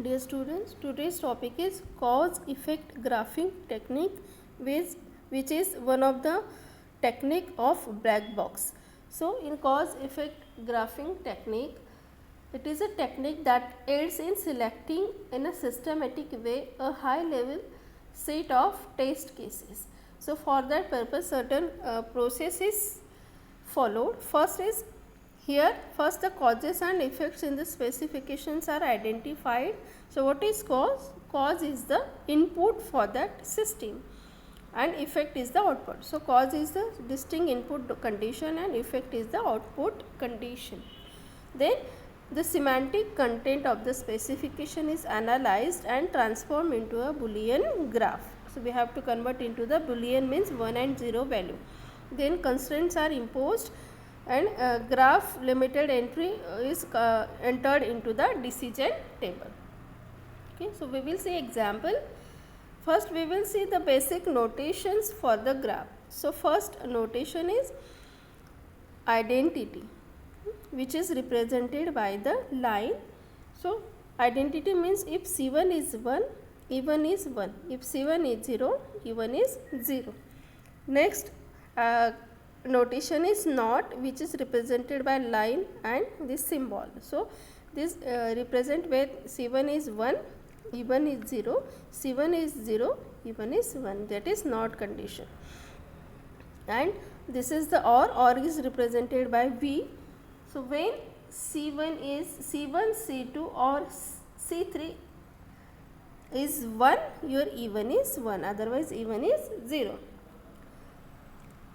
Dear students, today's topic is cause effect graphing technique, which is one of the technique of black box. So in cause effect graphing technique, it is a technique that aids in selecting in a systematic way a high level set of test cases. So for that purpose certain process is followed. First the causes and effects in the specifications are identified. So what is cause? Cause is the input for that system and effect is the output. So cause is the distinct input condition and effect is the output condition. Then the semantic content of the specification is analyzed and transformed into a Boolean graph. So we have to convert into the Boolean means 1 and 0 value. Then constraints are imposed and graph limited entry is entered into the decision table. Okay, so we will see example. First we will see the basic notations for the graph. So first notation is identity, which is represented by the line. So identity means if C1 is 1, E1 is 1. If C1 is 0, E1 is 0. Next notation is not, which is represented by line and this symbol. So this represent where C1 is 1, E1 is 0, C1 is 0, E1 is 1, that is not condition. And this is the or is represented by V. So when C1 is C1, C2 or C3 is 1, your E1 is 1, otherwise E1 is 0.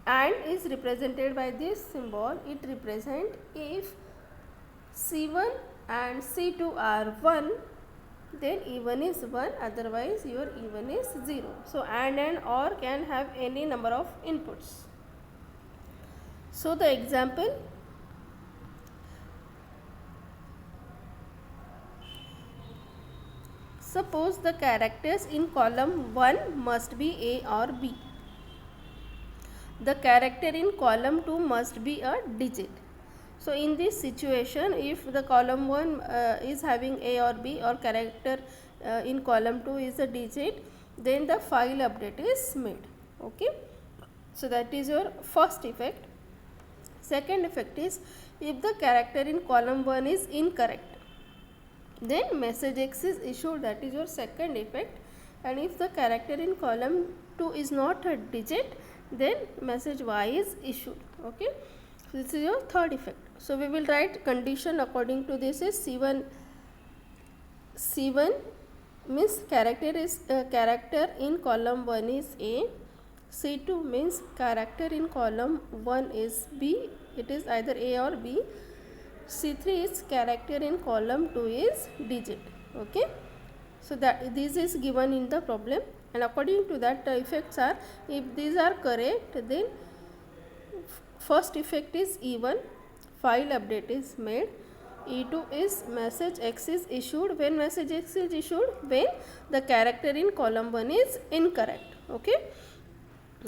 And is represented by this symbol. It represents if C1 and C2 are 1, then E1 is 1, otherwise your E1 is 0. So and or can have any number of inputs. So the example, suppose the characters in column 1 must be A or B. The character in column 2 must be a digit. So in this situation, if the column 1 is having A or B or character in column 2 is a digit, then the file update is made. Okay. So that is your first effect. Second effect is if the character in column 1 is incorrect, then message X is issued, that is your second effect. And if the character in column 2 is not a digit, then message Y is issued. Okay. So this is your third effect. So we will write condition according to this is C1 means character in column 1 is A, C2 means character in column 1 is B, it is either A or B, C3 is character in column 2 is digit. Okay. So that this is given in the problem, and according to that the effects are, if these are correct, then first effect is E1, file update is made. E2 is message X is issued. When message X is issued, when the character in column 1 is incorrect. Okay.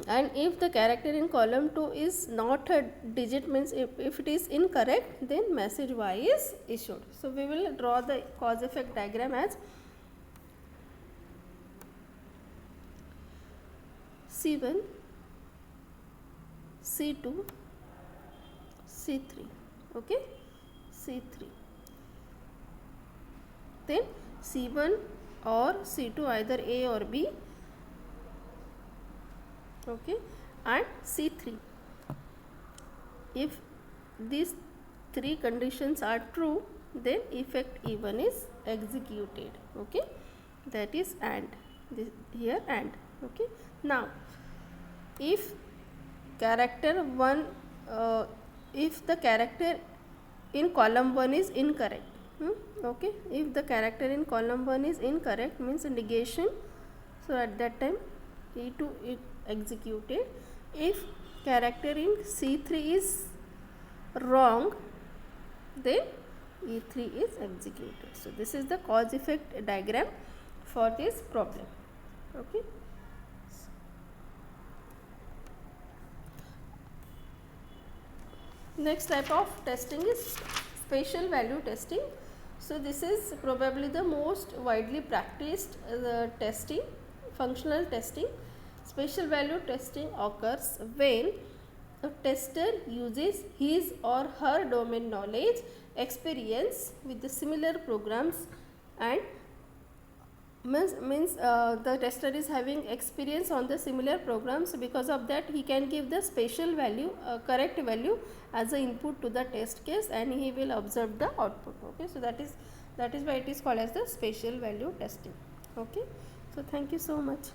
And if the character in column 2 is not a digit, means if it is incorrect, then message Y is issued. So we will draw the cause effect diagram as C1, C2, C3. Okay, C3. Then C1 or C2 either A or B. Okay, and C3. If these three conditions are true, then effect E1 is executed. Okay, that is AND. This here AND. Okay. Now, if character 1, if the character in column 1 is incorrect, okay, if the character in column 1 is incorrect means negation, so at that time E2 is executed. If character in C3 is wrong, then E3 is executed. So this is the cause effect diagram for this problem. Okay. Next type of testing is spatial value testing. So this is probably the most widely practiced testing, functional testing. Special value testing occurs when a tester uses his or her domain knowledge, experience with the similar programs, and means the tester is having experience on the similar programs. Because of that, he can give the special value, correct value as a input to the test case, and he will observe the output. Okay, so that is why it is called as the special value testing. Okay, so thank you so much.